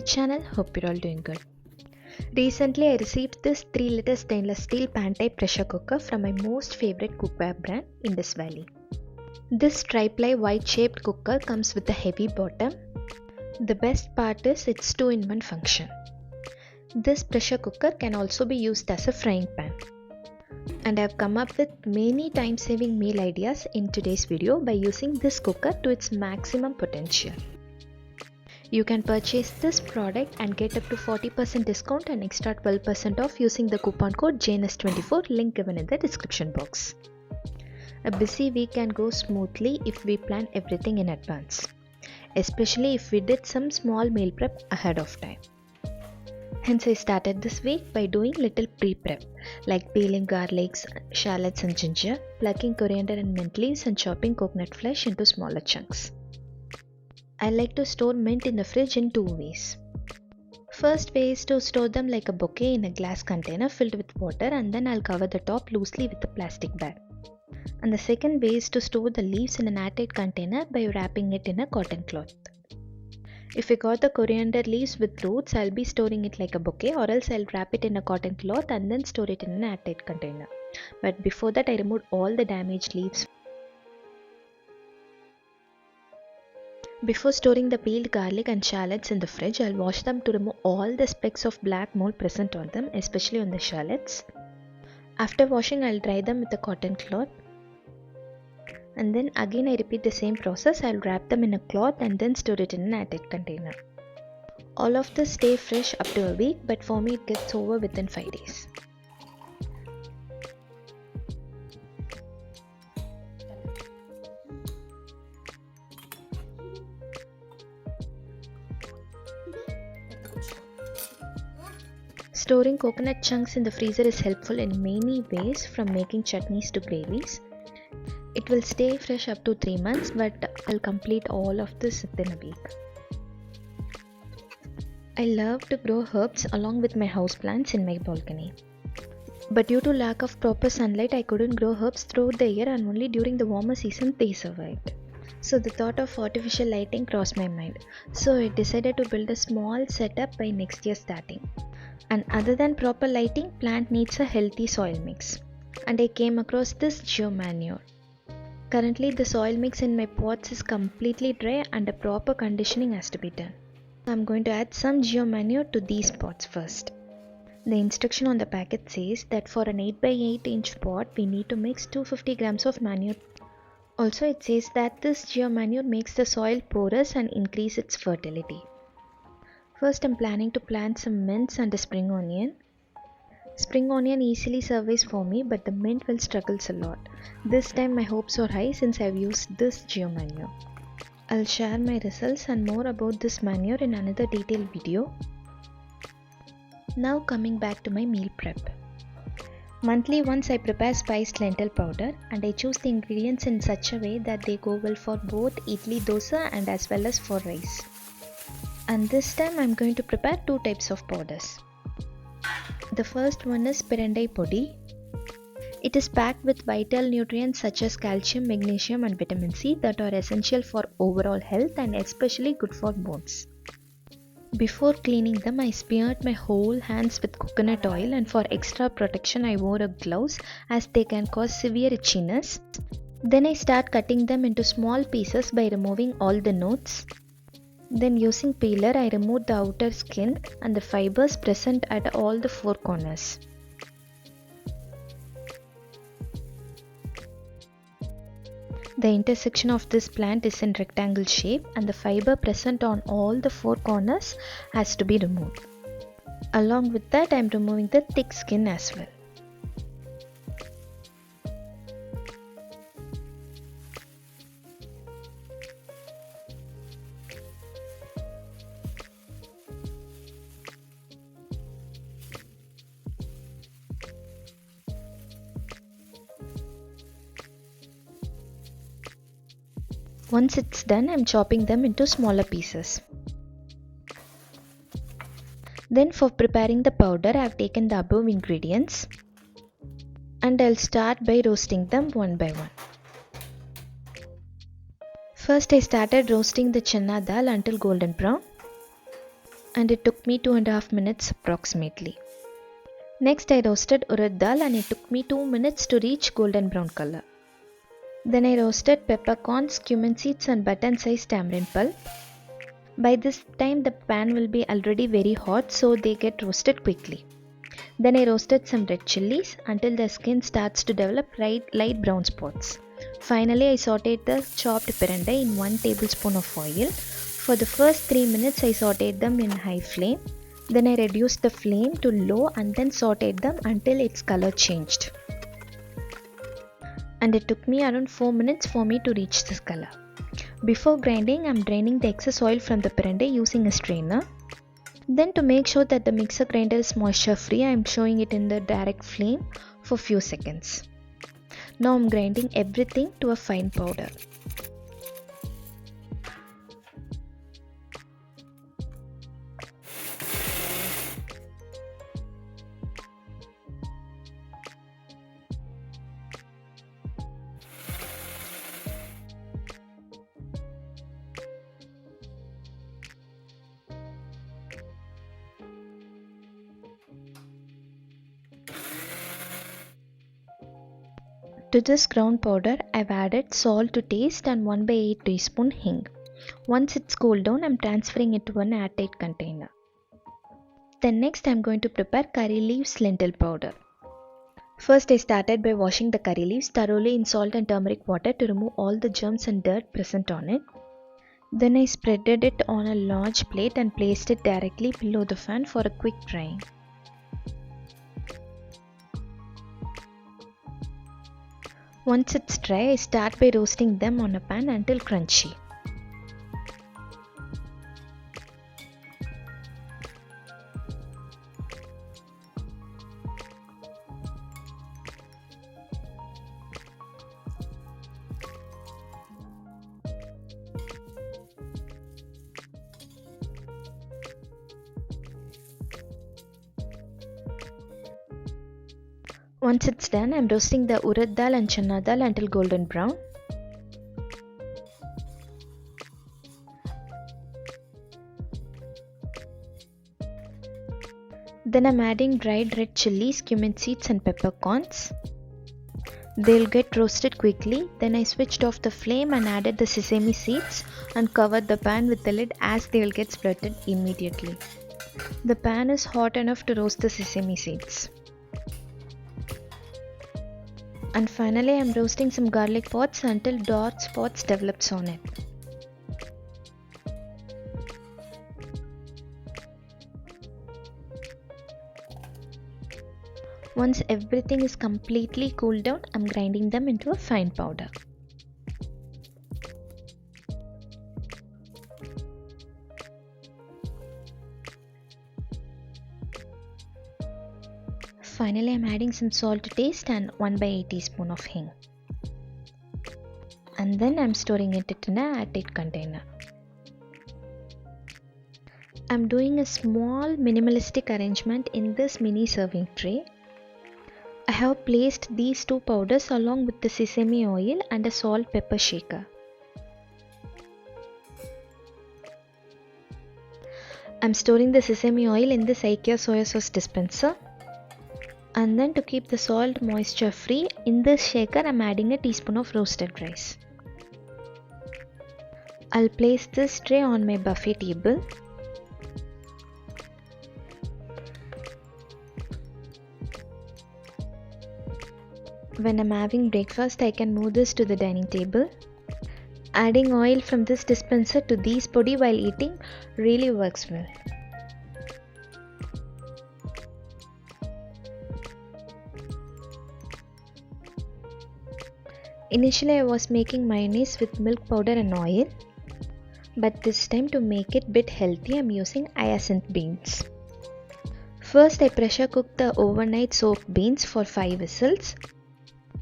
channel. Hope you're all doing good. Recently I received this 3-liter stainless steel pan type pressure cooker from my most favorite cookware brand, Indus. This tri-ply white shaped cooker comes with a heavy bottom. The best part is its 2-in-1 function. This pressure cooker can also be used as a frying pan. And I have come up with many time saving meal ideas in today's video by using this cooker to its maximum potential. You can purchase this product and get up to 40% discount and extra 12% off using the coupon code JNS24, link given in the description box. A busy week can go smoothly if we plan everything in advance, especially if we did some small meal prep ahead of time. Hence I started this week by doing little pre-prep like peeling garlics, shallots and ginger, plucking coriander and mint leaves and chopping coconut flesh into smaller chunks. I like to store mint in the fridge in 2 ways. First way is to store them like a bouquet in a glass container filled with water, and then I'll cover the top loosely with a plastic bag. And the second way is to store the leaves in an airtight container by wrapping it in a cotton cloth. If I got the coriander leaves with roots, I'll be storing it like a bouquet, or else I'll wrap it in a cotton cloth and then store it in an airtight container. But before that I removed all the damaged leaves. Before storing the peeled garlic and shallots in the fridge, I'll wash them to remove all the specks of black mold present on them, especially on the shallots. After washing, I'll dry them with a cotton cloth. And then again I repeat the same process. I'll wrap them in a cloth and then store it in an airtight container. All of this stay fresh up to a week, but for me it gets over within 5 days. Storing coconut chunks in the freezer is helpful in many ways, from making chutneys to gravies. It will stay fresh up to 3 months, but I'll complete all of this within a week. I love to grow herbs along with my houseplants in my balcony. But due to lack of proper sunlight, I couldn't grow herbs throughout the year, and only during the warmer season they survived. So the thought of artificial lighting crossed my mind. So I decided to build a small setup by next year starting. And other than proper lighting, plant needs a healthy soil mix. And I came across this geomanure. Currently the soil mix in my pots is completely dry and a proper conditioning has to be done. I'm going to add some geomanure to these pots first. The instruction on the packet says that for an 8 by 8 inch pot we need to mix 250 grams of manure. Also it says that this geomanure makes the soil porous and increase its fertility. First I'm planning to plant some mints and a spring onion. Spring onion easily survives for me, but the mint will struggle a lot. This time my hopes are high since I've used this geomanure. I'll share my results and more about this manure in another detailed video. Now coming back to my meal prep. Monthly once I prepare spiced lentil powder, and I choose the ingredients in such a way that they go well for both idli, dosa and as well as for rice. And this time I am going to prepare 2 types of powders. The first one is Pirandai podi. It is packed with vital nutrients such as calcium, magnesium and vitamin C that are essential for overall health and especially good for bones. Before cleaning them, I smeared my whole hands with coconut oil, and for extra protection I wore a gloves as they can cause severe itchiness. Then I start cutting them into small pieces by removing all the knots. Then using peeler I removed the outer skin and the fibers present at all the 4 corners. The intersection of this plant is in rectangle shape, and the fiber present on all the 4 corners has to be removed. Along with that I am removing the thick skin as well. Once it's done, I'm chopping them into smaller pieces. Then for preparing the powder, I've taken the above ingredients and I'll start by roasting them one by one. First I started roasting the chana dal until golden brown, and it took me 2.5 minutes approximately. Next I roasted urad dal and it took me 2 minutes to reach golden brown color. Then I roasted peppercorns, cumin seeds and button-sized tamarind pulp. By this time the pan will be already very hot, so they get roasted quickly. Then I roasted some red chilies until the skin starts to develop light brown spots. Finally I sauteed the chopped pirandai in 1 tablespoon of oil. For the first 3 minutes I sauteed them in high flame. Then I reduced the flame to low and then sauteed them until its color changed. And it took me around 4 minutes for me to reach this color. Before grinding, I am draining the excess oil from the pirandai using a strainer. Then to make sure that the mixer grinder is moisture free, I am showing it in the direct flame for few seconds. Now I am grinding everything to a fine powder. To this ground powder, I have added salt to taste and 1/8 teaspoon hing. Once it's cooled down, I am transferring it to an airtight container. Then next I am going to prepare curry leaves lentil powder. First I started by washing the curry leaves thoroughly in salt and turmeric water to remove all the germs and dirt present on it. Then I spreaded it on a large plate and placed it directly below the fan for a quick drying. Once it's dry, I start by roasting them on a pan until crunchy. Once it's done, I am roasting the urad dal and chana dal until golden brown. Then I am adding dried red chilies, cumin seeds and peppercorns. They'll get roasted quickly. Then I switched off the flame and added the sesame seeds and covered the pan with the lid as they will get sprouted immediately. The pan is hot enough to roast the sesame seeds. And finally I am roasting some garlic pods until dark spots develops on it. Once everything is completely cooled down, I am grinding them into a fine powder. Finally, I am adding some salt to taste and 1/8 teaspoon of hing. And then I am storing it in an airtight container. I am doing a small minimalistic arrangement in this mini serving tray. I have placed these two powders along with the sesame oil and a salt pepper shaker. I am storing the sesame oil in this IKEA soya sauce dispenser. And then to keep the salt moisture free, in this shaker I am adding a teaspoon of roasted rice. I'll place this tray on my buffet table. When I'm having breakfast, I can move this to the dining table. Adding oil from this dispenser to these podi while eating really works well. Initially I was making mayonnaise with milk powder and oil, but this time to make it bit healthy I am using hyacinth beans. First I pressure cooked the overnight soaked beans for 5 whistles.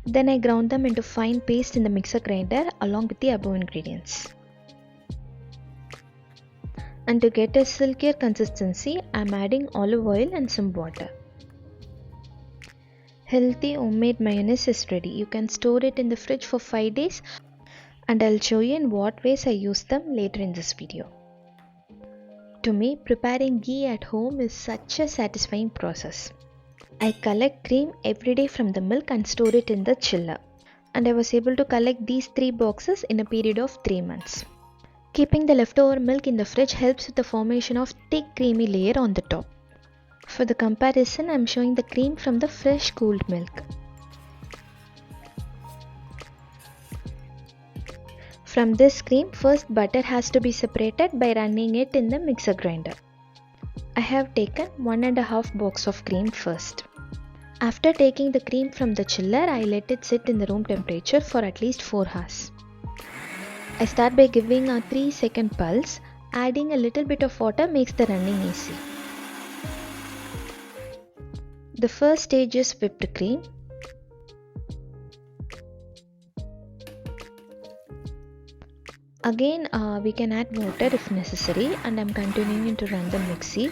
Then I ground them into fine paste in the mixer grinder along with the above ingredients. And to get a silkier consistency, I am adding olive oil and some water. Healthy homemade mayonnaise is ready. You can store it in the fridge for 5 days and I'll show you in what ways I use them later in this video. To me, preparing ghee at home is such a satisfying process. I collect cream every day from the milk and store it in the chiller. And I was able to collect these 3 boxes in a period of 3 months. Keeping the leftover milk in the fridge helps with the formation of thick creamy layer on the top. For the comparison, I am showing the cream from the fresh cooled milk. From this cream, first butter has to be separated by running it in the mixer grinder. I have taken 1.5 box of cream first. After taking the cream from the chiller, I let it sit in the room temperature for at least 4 hours. I start by giving a 3-second pulse. Adding a little bit of water makes the running easy. The first stage is whipped cream. Again, we can add water if necessary, and I am continuing to run the mixie.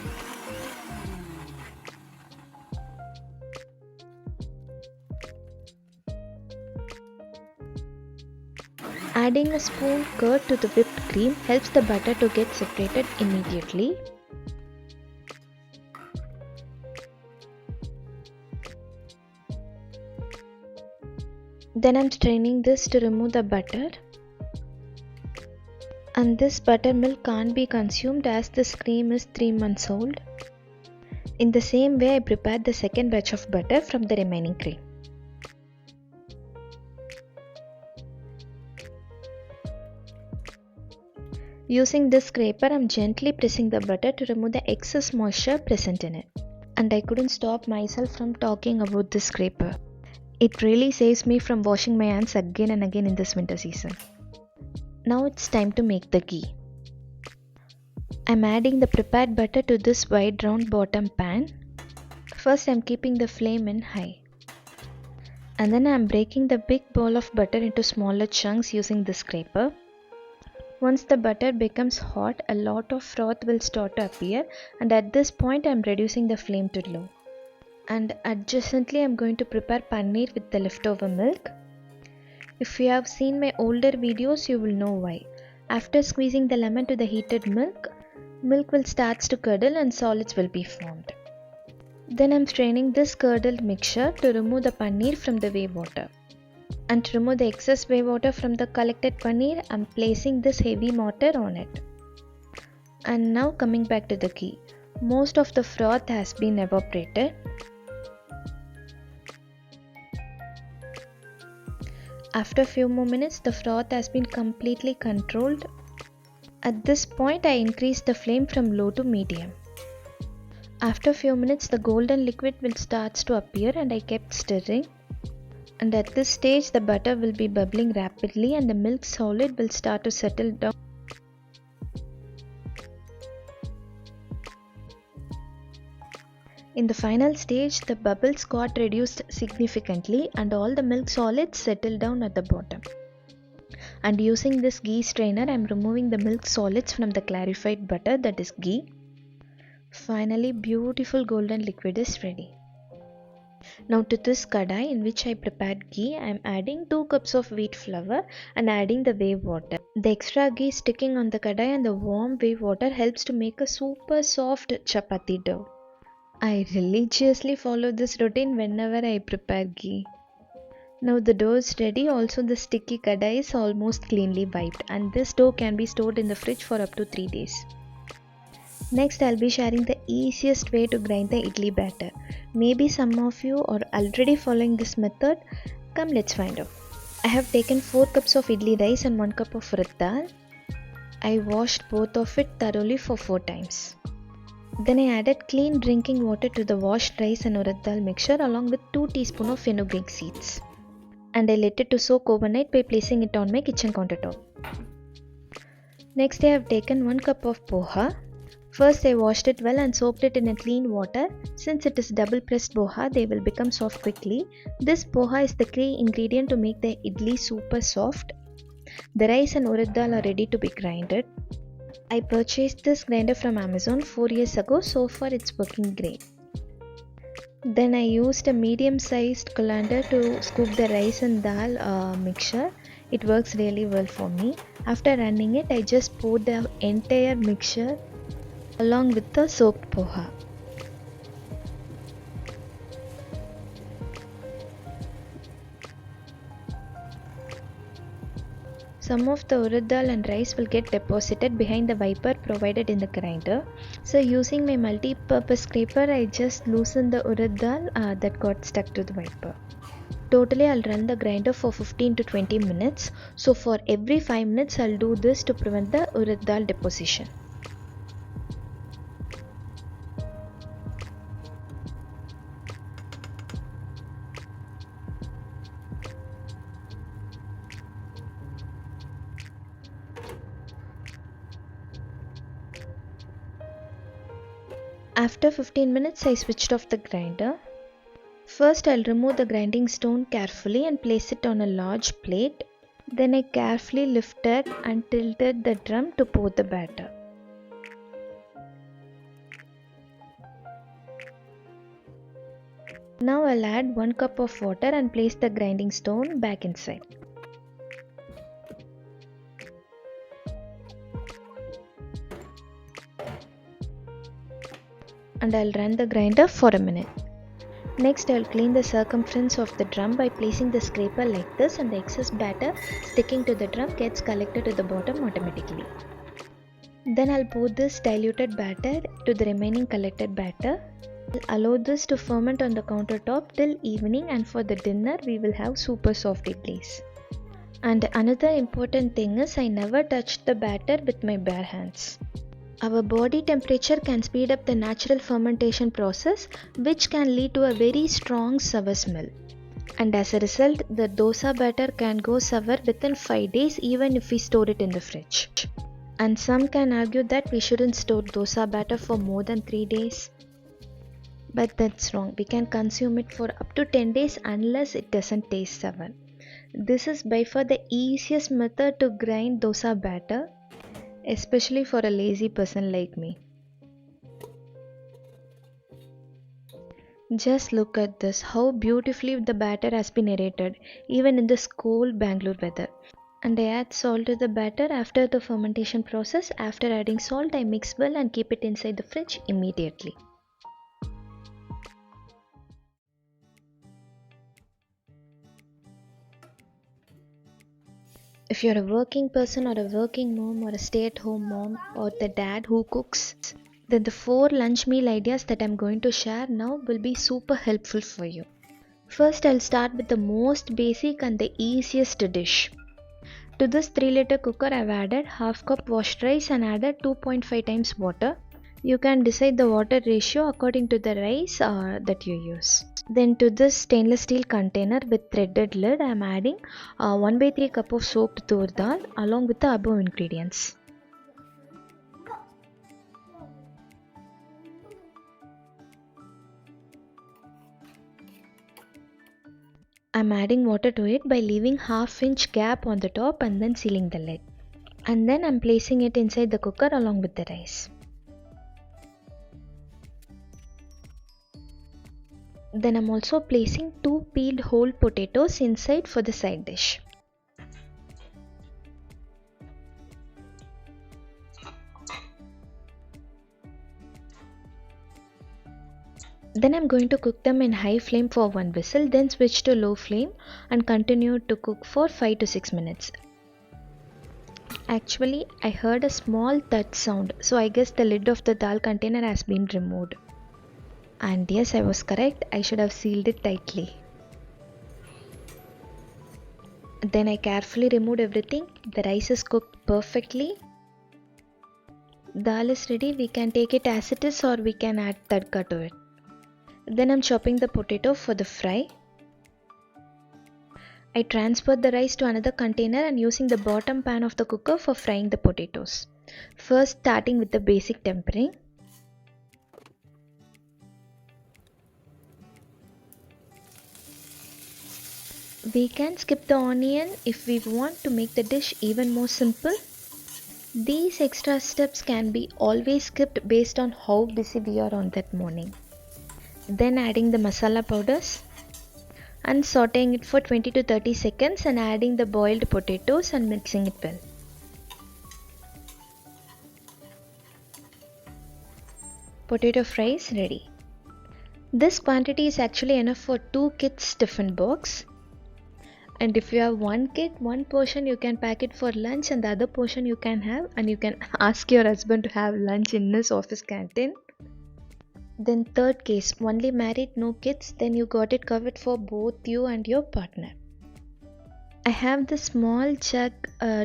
Adding a spoon curd to the whipped cream helps the butter to get separated immediately. Then I am straining this to remove the butter. And this buttermilk can't be consumed as this cream is 3 months old. In the same way, I prepared the second batch of butter from the remaining cream. Using this scraper, I am gently pressing the butter to remove the excess moisture present in it. And I couldn't stop myself from talking about this scraper. It really saves me from washing my hands again and again in this winter season. Now it's time to make the ghee. I'm adding the prepared butter to this wide round bottom pan. First I'm keeping the flame in high. And then I'm breaking the big ball of butter into smaller chunks using the scraper. Once the butter becomes hot, a lot of froth will start to appear, and at this point I'm reducing the flame to low. And adjacently I'm going to prepare paneer with the leftover milk. If you have seen my older videos, you will know why. After squeezing the lemon to the heated milk, milk will start to curdle and solids will be formed. Then I'm straining this curdled mixture to remove the paneer from the whey water. And to remove the excess whey water from the collected paneer, I'm placing this heavy mortar on it. And now coming back to the ghee. Most of the froth has been evaporated. After a few more minutes, the froth has been completely controlled. At this point, I increased the flame from low to medium. After a few minutes, the golden liquid will start to appear and I kept stirring. And at this stage, the butter will be bubbling rapidly and the milk solid will start to settle down. In the final stage, the bubbles got reduced significantly and all the milk solids settled down at the bottom. And using this ghee strainer, I am removing the milk solids from the clarified butter, that is ghee. Finally, beautiful golden liquid is ready. Now to this kadai in which I prepared ghee, I am adding 2 cups of wheat flour and adding the whey water. The extra ghee sticking on the kadai and the warm whey water helps to make a super soft chapati dough. I religiously follow this routine whenever I prepare ghee. Now the dough is ready. Also the sticky kadai is almost cleanly wiped and this dough can be stored in the fridge for up to 3 days. Next I'll be sharing the easiest way to grind the idli batter. Maybe some of you are already following this method. Come, let's find out. I have taken 4 cups of idli rice and 1 cup of urad dal. I washed both of it thoroughly for 4 times. Then I added clean drinking water to the washed rice and urad dal mixture along with 2 teaspoons of fenugreek seeds. And I let it to soak overnight by placing it on my kitchen countertop. Next I have taken 1 cup of poha. First I washed it well and soaked it in a clean water. Since it is double pressed poha, they will become soft quickly. This poha is the key ingredient to make the idli super soft. The rice and urad dal are ready to be grinded. I purchased this grinder from Amazon 4 years ago, so far it's working great. Then I used a medium sized colander to scoop the rice and dal mixture. It works really well for me. After running it, I just poured the entire mixture along with the soaked poha. Some of the urad dal and rice will get deposited behind the wiper provided in the grinder. So using my multi-purpose scraper, I just loosened the urad dal that got stuck to the wiper. Totally I'll run the grinder for 15 to 20 minutes. So for every 5 minutes I'll do this to prevent the urad dal deposition. After 15 minutes I switched off the grinder. First I'll remove the grinding stone carefully and place it on a large plate. Then I carefully lifted and tilted the drum to pour the batter. Now I'll add 1 cup of water and place the grinding stone back inside. And I'll run the grinder for a minute. Next I'll clean the circumference of the drum by placing the scraper like this, and the excess batter sticking to the drum gets collected to the bottom automatically. Then I'll pour this diluted batter to the remaining collected batter. Allow this to ferment on the countertop till evening, and for the dinner we will have super soft idlis. And another important thing is I never touched the batter with my bare hands. Our body temperature can speed up the natural fermentation process, which can lead to a very strong sour smell. And as a result, the dosa batter can go sour within 5 days even if we store it in the fridge. And some can argue that we shouldn't store dosa batter for more than 3 days. But that's wrong. We can consume it for up to 10 days unless it doesn't taste sour. This is by far the easiest method to grind dosa batter, especially for a lazy person like me. Just look at this, how beautifully the batter has been aerated even in this cold Bangalore weather. And I add salt to the batter after the fermentation process. After adding salt, I mix well and keep it inside the fridge immediately. If you're a working person or a working mom or a stay-at-home mom or the dad who cooks, then the 4 lunch meal ideas that I'm going to share now will be super helpful for you. First, I'll start with the most basic and the easiest dish. To this 3-liter cooker, I've added half cup washed rice and added 2.5 times water. You can decide the water ratio according to the rice that you use. Then to this stainless steel container with threaded lid, I am adding 1/3 cup of soaked tur dal along with the above ingredients. I am adding water to it by leaving 1/2 inch gap on the top and then sealing the lid. And then I am placing it inside the cooker along with the rice. Then I am also placing 2 peeled whole potatoes inside for the side dish. Then I am going to cook them in high flame for 1 whistle, then switch to low flame and continue to cook for 5 to 6 minutes. Actually, I heard a small thud sound, so I guess the lid of the dal container has been removed. And yes, I was correct, I should have sealed it tightly. Then I carefully removed everything. The rice is cooked perfectly. Dal is ready. We can take it as it is or we can add tadka to it. Then I'm chopping the potato for the fry. I transferred the rice to another container and using the bottom pan of the cooker for frying the potatoes. First starting with the basic tempering. We can skip the onion if we want to make the dish even more simple. These extra steps can be always skipped based on how busy we are on that morning. Then adding the masala powders and sauteing it for 20 to 30 seconds and adding the boiled potatoes and mixing it well. potato fry is ready. This quantity is actually enough for 2 kids' tiffin box. And if you have one kid, one portion you can pack it for lunch and the other portion you can have, and you can ask your husband to have lunch in his office canteen. Then third case, only married, no kids, then you got it covered for both you and your partner. I have this small jug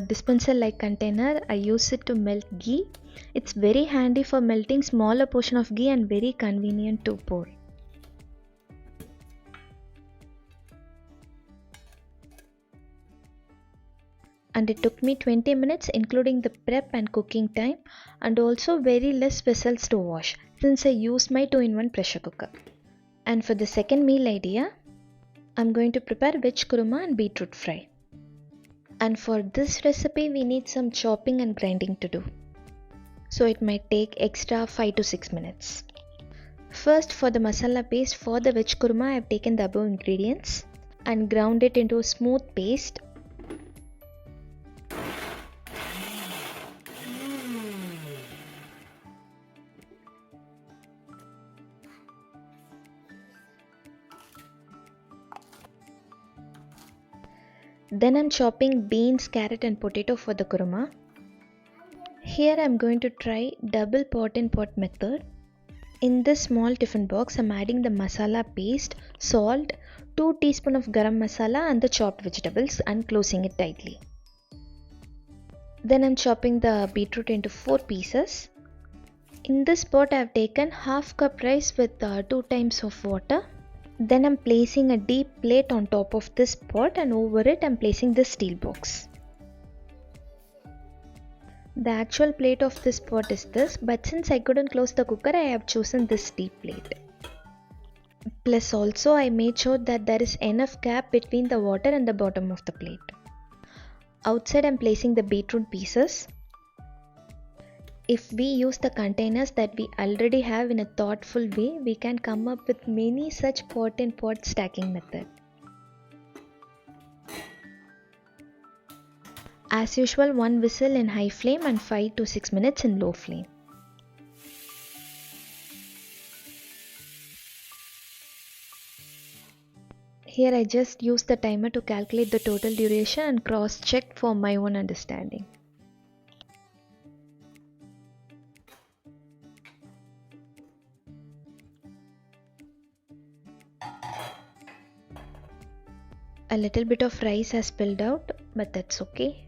dispenser like container. I use it to melt ghee. It's very handy for melting smaller portion of ghee and very convenient to pour. And it took me 20 minutes including the prep and cooking time, and also very less vessels to wash since I used my 2-in-1 pressure cooker. And for the second meal idea, I'm going to prepare veg kurma and beetroot fry. And for this recipe we need some chopping and grinding to do. So it might take extra 5 to 6 minutes. First, for the masala paste for the veg kurma, I have taken the above ingredients and ground it into a smooth paste. Then I'm chopping beans, carrot and potato for the kurma. Here I'm going to try double pot in pot method. In this small tiffin box, I'm adding the masala paste, salt, 2 teaspoons of garam masala and the chopped vegetables and closing it tightly. Then I'm chopping the beetroot into 4 pieces. In this pot I have taken half cup rice with 2 times of water. Then I'm placing a deep plate on top of this pot and over it I'm placing this steel box. The actual plate of this pot is this, but since I couldn't close the cooker, I have chosen this deep plate. Plus also I made sure that there is enough gap between the water and the bottom of the plate. Outside I'm placing the beetroot pieces. If we use the containers that we already have in a thoughtful way, we can come up with many such pot in pot stacking method. As usual, 1 whistle in high flame and 5 to 6 minutes in low flame. Here I just use the timer to calculate the total duration and cross check for my own understanding. A little bit of rice has spilled out, but that's okay.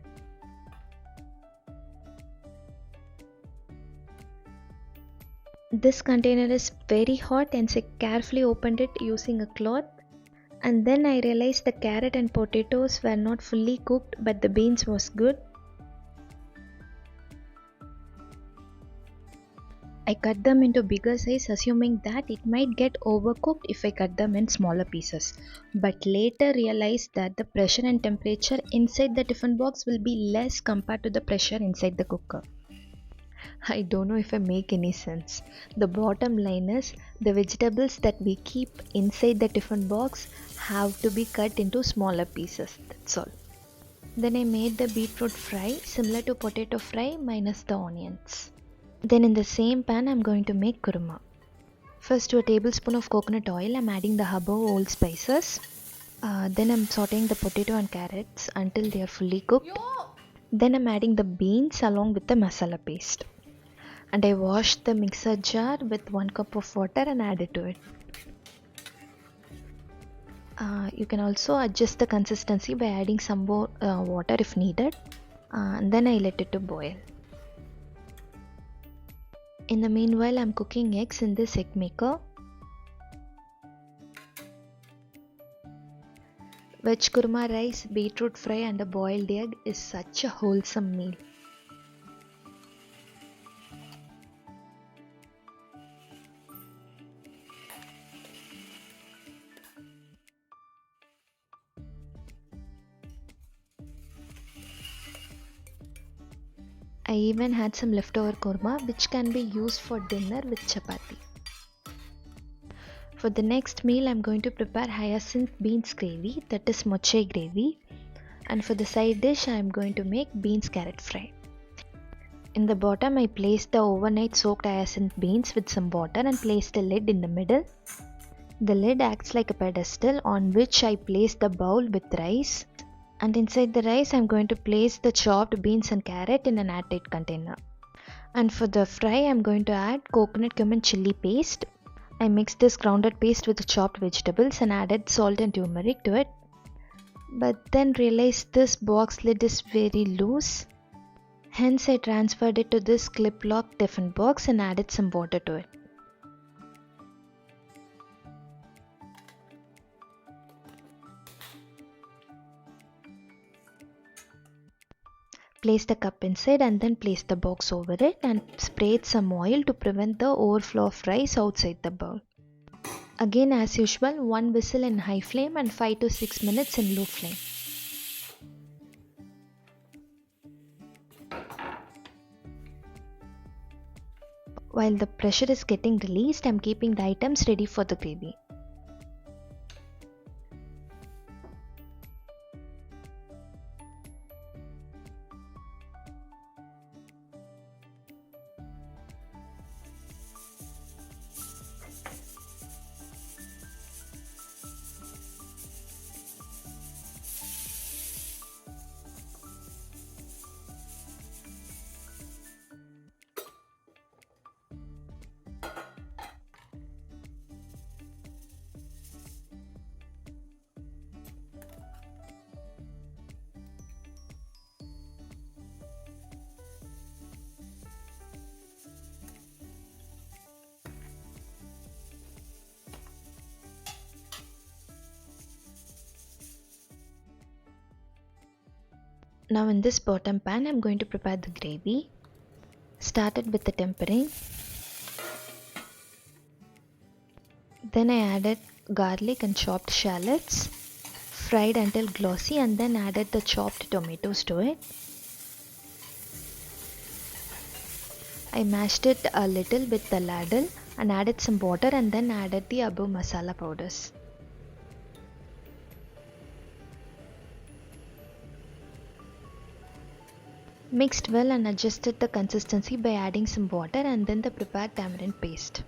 This container is very hot and I carefully opened it using a cloth, and then I realized the carrot and potatoes were not fully cooked but the beans was good. I cut them into bigger size assuming that it might get overcooked if I cut them in smaller pieces, but later realized that the pressure and temperature inside the tiffin box will be less compared to the pressure inside the cooker. I don't know if I make any sense. The bottom line is the vegetables that we keep inside the tiffin box have to be cut into smaller pieces, that's all. Then I made the beetroot fry similar to potato fry minus the onions. Then in the same pan I'm going to make kurma. First, to a tablespoon of coconut oil I'm adding the above all spices. Then I'm sauteing the potato and carrots until they are fully cooked. Then I'm adding the beans along with the masala paste. And I washed the mixer jar with 1 cup of water and added to it. You can also adjust the consistency by adding some more water if needed. And then I let it to boil. In the meanwhile, I'm cooking eggs in this egg maker. Veg kurma rice, beetroot fry and a boiled egg is such a wholesome meal. I even had some leftover korma which can be used for dinner with chapati. For the next meal, I'm going to prepare hyacinth beans gravy, that is moche gravy. And for the side dish, I'm going to make beans carrot fry. In the bottom, I placed the overnight soaked hyacinth beans with some water and placed a lid in the middle. The lid acts like a pedestal on which I place the bowl with rice. And inside the rice, I'm going to place the chopped beans and carrot in an airtight container. And for the fry, I'm going to add coconut cumin chili paste. I mixed this grounded paste with the chopped vegetables and added salt and turmeric to it. But then realized this box lid is very loose. Hence, I transferred it to this clip lock tiffin box and added some water to it. Place the cup inside and then place the box over it and sprayed some oil to prevent the overflow of rice outside the bowl. Again, as usual, 1 whistle in high flame and 5 to 6 minutes in low flame. While the pressure is getting released, I'm keeping the items ready for the gravy. Now in this bottom pan, I'm going to prepare the gravy. Started with the tempering. Then I added garlic and chopped shallots, fried until glossy, and then added the chopped tomatoes to it. I mashed it a little with the ladle and added some water and then added the above masala powders. Mixed well and adjusted the consistency by adding some water and then the prepared tamarind paste.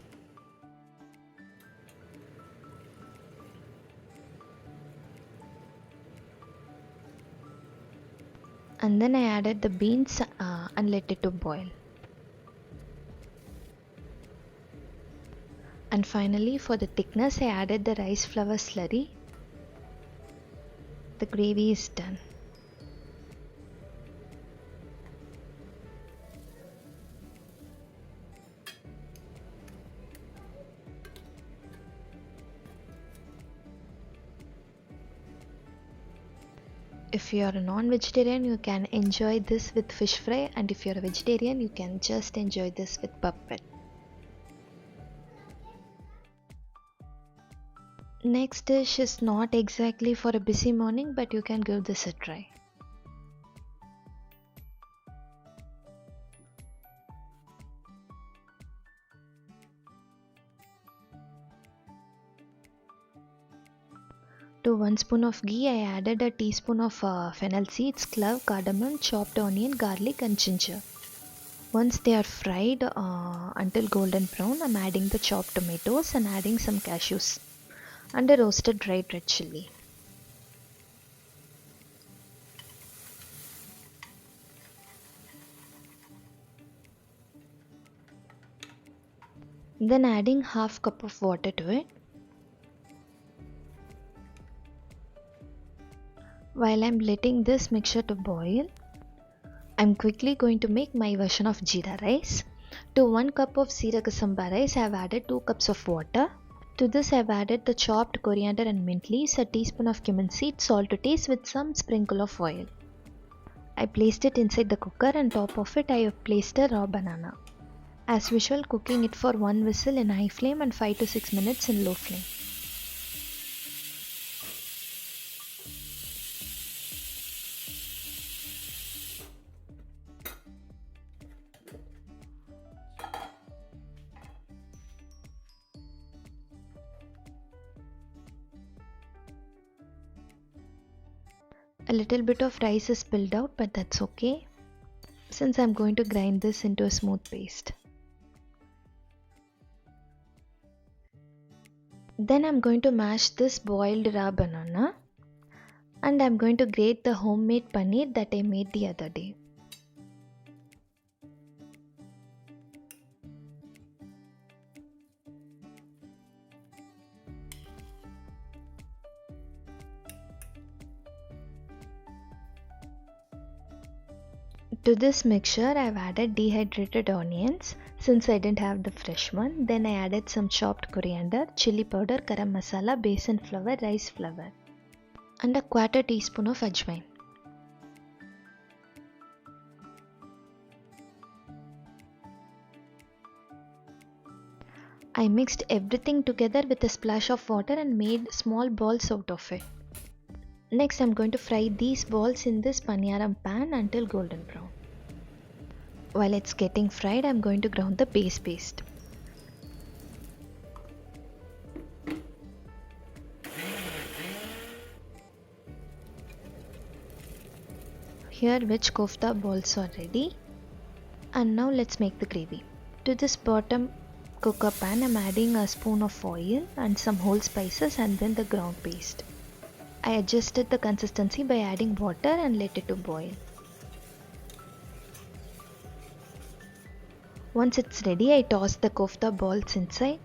And then I added the beans and let it to boil. And finally, for the thickness, I added the rice flour slurry. The gravy is done. If you are a non-vegetarian, you can enjoy this with fish fry, and if you are a vegetarian, you can just enjoy this with puppet. Next dish is not exactly for a busy morning, but you can give this a try. To 1 spoon of ghee, I added a teaspoon of fennel seeds, clove, cardamom, chopped onion, garlic and ginger. Once they are fried until golden brown, I'm adding the chopped tomatoes and adding some cashews and a roasted dried red chilli. Then adding half cup of water to it. While I'm letting this mixture to boil, I'm quickly going to make my version of jeera rice. To 1 cup of seeraka samba rice, I have added 2 cups of water. To this I have added the chopped coriander and mint leaves, a teaspoon of cumin seeds, salt to taste with some sprinkle of oil. I placed it inside the cooker and top of it I have placed a raw banana. As usual, cooking it for 1 whistle in high flame and 5 to 6 minutes in low flame. A little bit of rice is spilled out, but that's okay. since I'm going to grind this into a smooth paste. Then I'm going to mash this boiled raw banana, and I'm going to grate the homemade paneer that I made the other day. To this mixture, I've added dehydrated onions since I didn't have the fresh one. Then I added some chopped coriander, chili powder, garam masala, besan flour, rice flour, and a quarter teaspoon of ajwain. I mixed everything together with a splash of water and made small balls out of it. Next, I'm going to fry these balls in this paniyaram pan until golden brown. While it's getting fried, I'm going to ground the base paste. Here veg kofta balls are ready. And now let's make the gravy. To this bottom cooker pan, I'm adding a spoon of oil and some whole spices and then the ground paste. I adjusted the consistency by adding water and let it to boil. Once it's ready, I toss the kofta balls inside.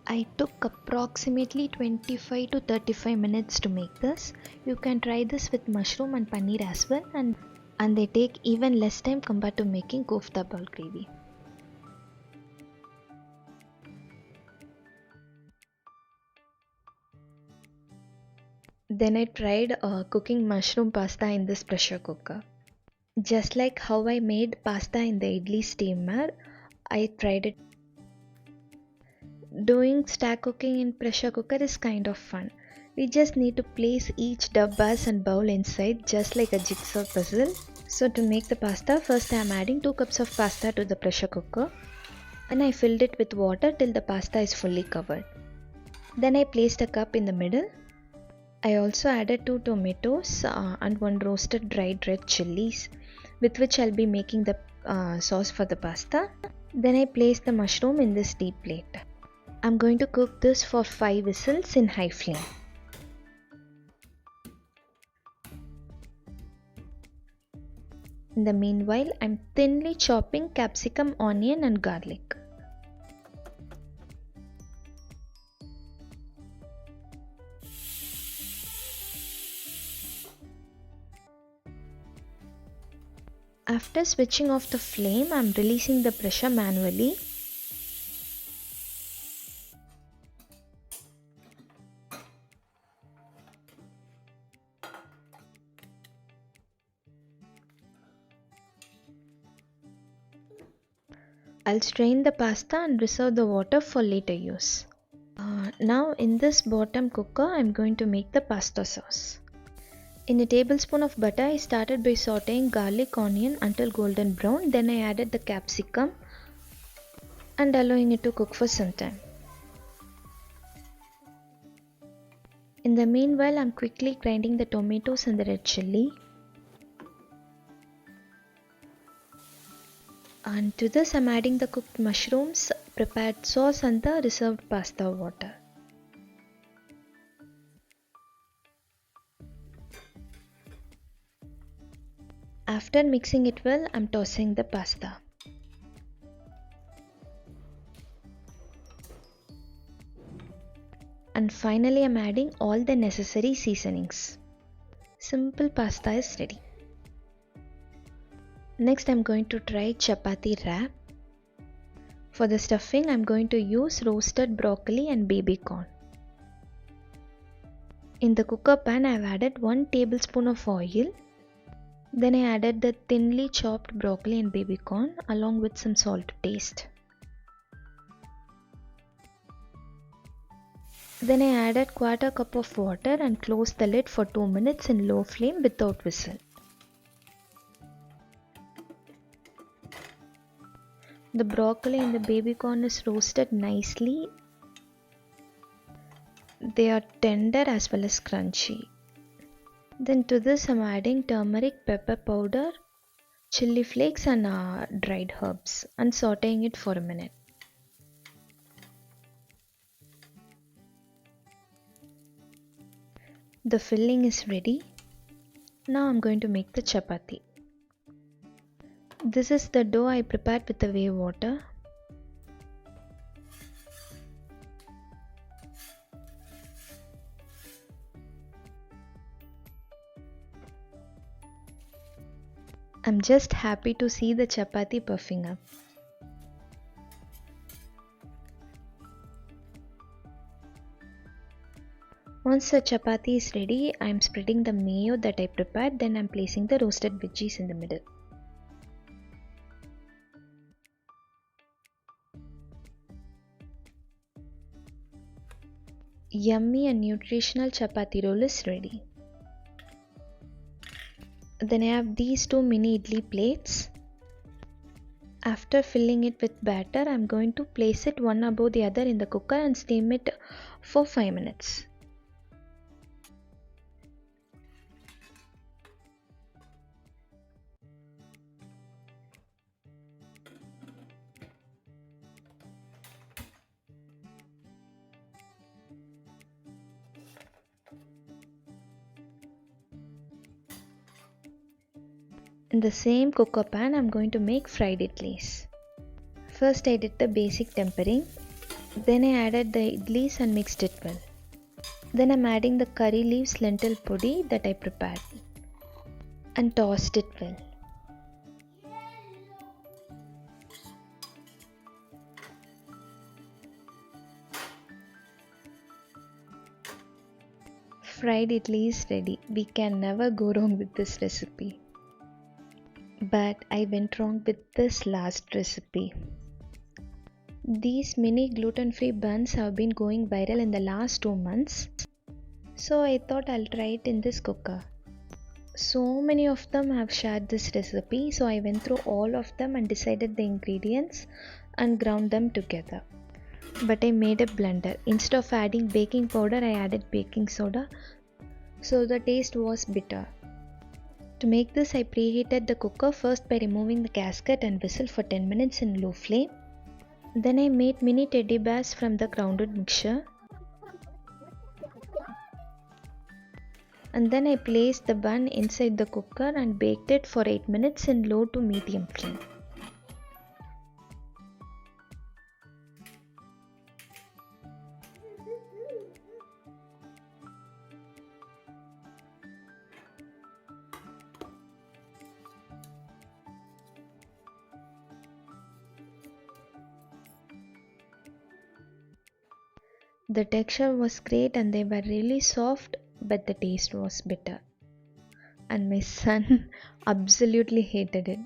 I took approximately 25 to 35 minutes to make this. You can try this with mushroom and paneer as well, and they take even less time compared to making kofta ball gravy. Then I tried cooking mushroom pasta in this pressure cooker. Just like how I made pasta in the idli steamer, I tried it. Doing stack cooking in pressure cooker is kind of fun. We just need to place each dabbas and bowl inside just like a jigsaw puzzle. So to make the pasta, first I am adding 2 cups of pasta to the pressure cooker and I filled it with water till the pasta is fully covered. Then I placed a cup in the middle. I also added 2 tomatoes and 1 roasted dried red chilies with which I'll be making the sauce for the pasta. Then I placed the mushroom in this deep plate. I'm going to cook this for 5 whistles in high flame. In the meanwhile, I'm thinly chopping capsicum, onion and garlic. After switching off the flame, I'm releasing the pressure manually. I'll strain the pasta and reserve the water for later use. Now in this bottom cooker, I'm going to make the pasta sauce. In a tablespoon of butter, I started by sauteing garlic onion until golden brown. Then I added the capsicum and allowing it to cook for some time. In the meanwhile, I'm quickly grinding the tomatoes and the red chilli. And to this, I'm adding the cooked mushrooms, prepared sauce and the reserved pasta water. After mixing it well, I'm tossing the pasta. And finally, I'm adding all the necessary seasonings. Simple pasta is ready. Next, I'm going to try chapati wrap. For the stuffing, I'm going to use roasted broccoli and baby corn. In the cooker pan, I've added 1 tablespoon of oil. Then I added the thinly chopped broccoli and baby corn along with some salt to taste. Then I added quarter cup of water and closed the lid for 2 minutes in low flame without whistle. The broccoli and the baby corn is roasted nicely. They are tender as well as crunchy. Then to this I'm adding turmeric, pepper powder, chili flakes and dried herbs and sauteing it for a minute. The filling is ready. Now I'm going to make the chapati. This is the dough I prepared with the whey water. I'm just happy to see the chapati puffing up. Once the chapati is ready, I am spreading the mayo that I prepared, then I am placing the roasted veggies in the middle. Yummy and nutritional chapati roll is ready. Then I have these two mini idli plates. After filling it with batter, I am going to place it one above the other in the cooker and steam it for 5 minutes. In the same cooker pan, I am going to make fried idlis. First I did the basic tempering. Then I added the idlis and mixed it well. Then I am adding the curry leaves lentil podi that I prepared and tossed it well. Fried idli is ready. We can never go wrong with this recipe. But I went wrong with this last recipe. These mini gluten-free buns have been going viral in the last 2 months. So I thought I'll try it in this cooker. So many of them have shared this recipe, so I went through all of them and decided the ingredients and ground them together. But I made a blunder. Instead of adding baking powder, I added baking soda, so the taste was bitter. To make this, I preheated the cooker first by removing the gasket and whistle for 10 minutes in low flame. Then I made mini teddy bears from the grounded mixture. And then I placed the bun inside the cooker and baked it for 8 minutes in low to medium flame. The texture was great and they were really soft, but the taste was bitter. And my son absolutely hated it.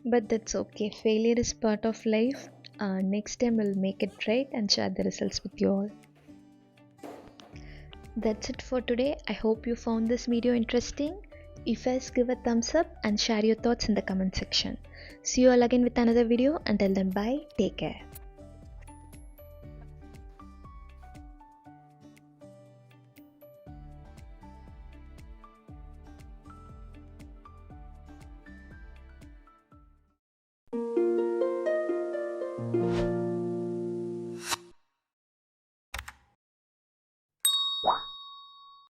But that's okay, failure is part of life. Next time we'll make it right and share the results with you all. That's it for today. I hope you found this video interesting. If yes, give a thumbs up and share your thoughts in the comment section. See you all again with another video. Until then, bye, take care.